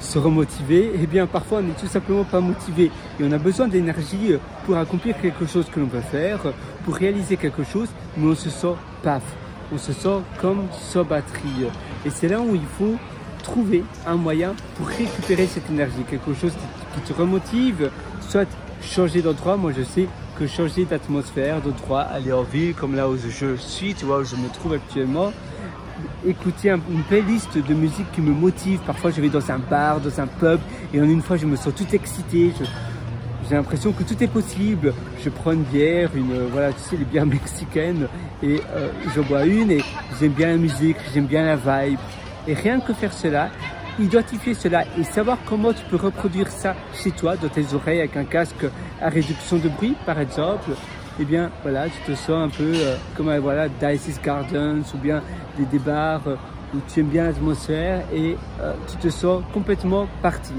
se remotiver, eh bien parfois on n'est tout simplement pas motivé et on a besoin d'énergie pour accomplir quelque chose que l'on veut faire, pour réaliser quelque chose, mais on se sent paf, on se sent comme sans batterie. Et c'est là où il faut trouver un moyen pour récupérer cette énergie, quelque chose qui te remotive, soit changer d'endroit. Moi je sais que changer d'atmosphère, d'endroit, aller en ville comme là où je suis, tu vois, où je me trouve actuellement, écouter une playlist de musique qui me motive. Parfois je vais dans un bar, dans un pub et en une fois je me sens tout excité, j'ai l'impression que tout est possible. Je prends une bière, voilà, tu sais, les bières mexicaines, et j'en bois une et j'aime bien la musique, j'aime bien la vibe. Et rien que faire cela, identifier cela et savoir comment tu peux reproduire ça chez toi, dans tes oreilles, avec un casque à réduction de bruit par exemple, eh bien voilà, tu te sens un peu comme voilà, Dicey's Gardens ou bien des bars où tu aimes bien l'atmosphère et tu te sens complètement parti.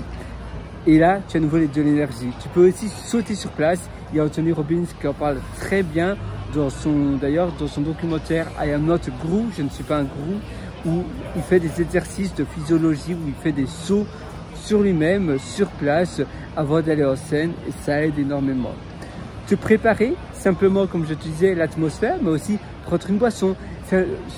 Et là, tu as à nouveau de l'énergie. Tu peux aussi sauter sur place. Il y a Anthony Robbins qui en parle très bien dans son documentaire I Am Not a Guru, je ne suis pas un gourou, où il fait des exercices de physiologie, où il fait des sauts sur lui-même, sur place, avant d'aller en scène, et ça aide énormément. Te préparer, simplement, comme je te disais, l'atmosphère, mais aussi prendre une boisson,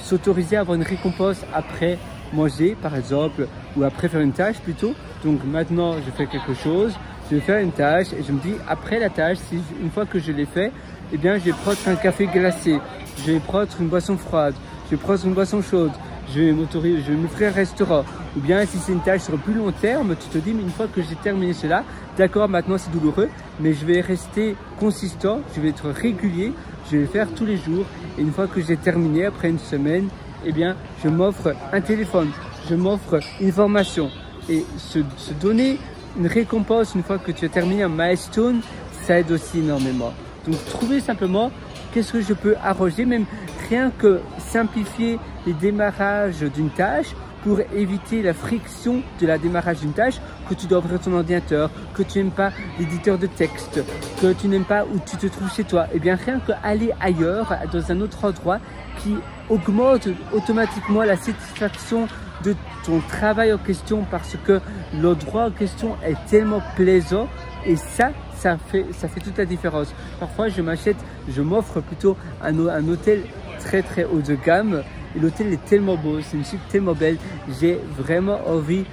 s'autoriser à avoir une récompense après manger, par exemple, ou après faire une tâche plutôt. Donc maintenant, je fais quelque chose, je vais faire une tâche, et je me dis, après la tâche, une fois que je l'ai fait, eh bien, je vais prendre un café glacé, je vais prendre une boisson froide, je vais prendre une boisson chaude, je vais m'offrir un restaurant. Ou bien si c'est une tâche sur le plus long terme, tu te dis, mais une fois que j'ai terminé cela, d'accord, maintenant c'est douloureux, mais je vais rester consistant, je vais être régulier, je vais le faire tous les jours. Et une fois que j'ai terminé, après une semaine, eh bien, je m'offre un téléphone, je m'offre une formation. Et se donner une récompense une fois que tu as terminé un milestone, ça aide aussi énormément. Donc trouver simplement qu'est-ce que je peux arroger, même rien que simplifier les démarrages d'une tâche pour éviter la friction de la démarrage d'une tâche, que tu dois ouvrir ton ordinateur, que tu n'aimes pas l'éditeur de texte, que tu n'aimes pas où tu te trouves chez toi. Et bien rien qu'aller ailleurs, dans un autre endroit qui augmente automatiquement la satisfaction de ton travail en question, parce que l'endroit en question est tellement plaisant et ça fait toute la différence. Parfois je m'offre plutôt un hôtel très haut de gamme et l'hôtel est tellement beau, c'est une suite tellement belle, j'ai vraiment envie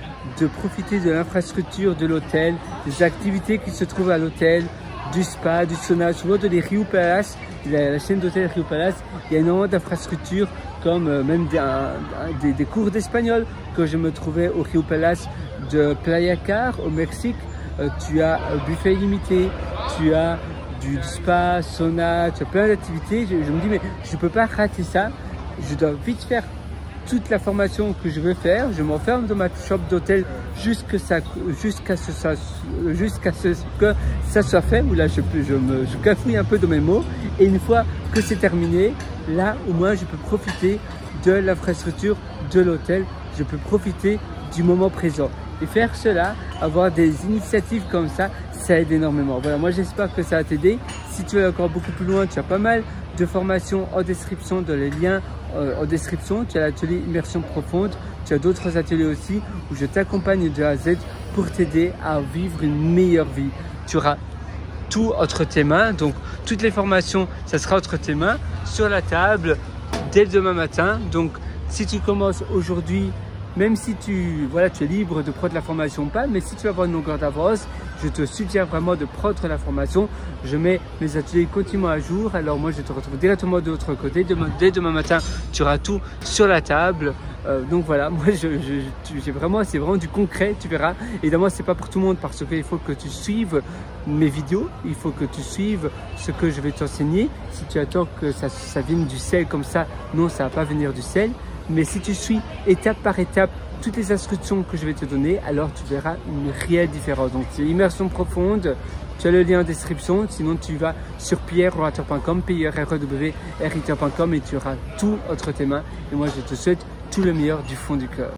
de profiter de l'infrastructure de l'hôtel, des activités qui se trouvent à l'hôtel, du spa, du sauna. Souvent de les Rio Palace, la chaîne d'hôtel Rio Palace, il y a énormément d'infrastructures comme même des cours d'espagnol que je me trouvais au Rio Palace de Playa Car au Mexique. Tu as buffet illimité, tu as du spa, sauna, tu as plein d'activités. Je me dis mais je ne peux pas rater ça, je dois vite faire toute la formation que je veux faire. Je m'enferme dans ma chambre d'hôtel jusqu'à ce que ça soit fait, où là je cafouille un peu dans mes mots, et une fois que c'est terminé, là au moins je peux profiter de l'infrastructure de l'hôtel, je peux profiter du moment présent. Et faire cela, avoir des initiatives comme ça aide énormément. Voilà, moi j'espère que ça va t'aider. Si tu veux encore beaucoup plus loin, tu as pas mal de formations en description, dans les liens en description. Tu as l'atelier immersion profonde, tu as d'autres ateliers aussi où je t'accompagne de A à Z pour t'aider à vivre une meilleure vie. Tu auras tout entre tes mains, donc toutes les formations, ça sera entre tes mains, sur la table, dès demain matin. Donc si tu commences aujourd'hui, même si tu es libre de prendre la formation ou pas, mais si tu vas avoir une longueur d'avance, je te suggère vraiment de prendre la formation. Je mets mes ateliers continuellement à jour, alors moi je te retrouve directement de l'autre côté. Dès demain matin, tu auras tout sur la table. Donc voilà, moi c'est vraiment du concret, tu verras. Évidemment, c'est pas pour tout le monde, parce qu'il faut que tu suives mes vidéos, il faut que tu suives ce que je vais t'enseigner. Si tu attends que ça vienne du sel comme ça, non, ça va pas venir du sel. Mais si tu suis étape par étape toutes les instructions que je vais te donner, alors tu verras une réelle différence. Donc c'est immersion profonde, tu as le lien en description, sinon tu vas sur pierreroater.com, pierrewriter.com, et tu auras tout entre tes mains. Et moi je te souhaite tout le meilleur du fond du cœur.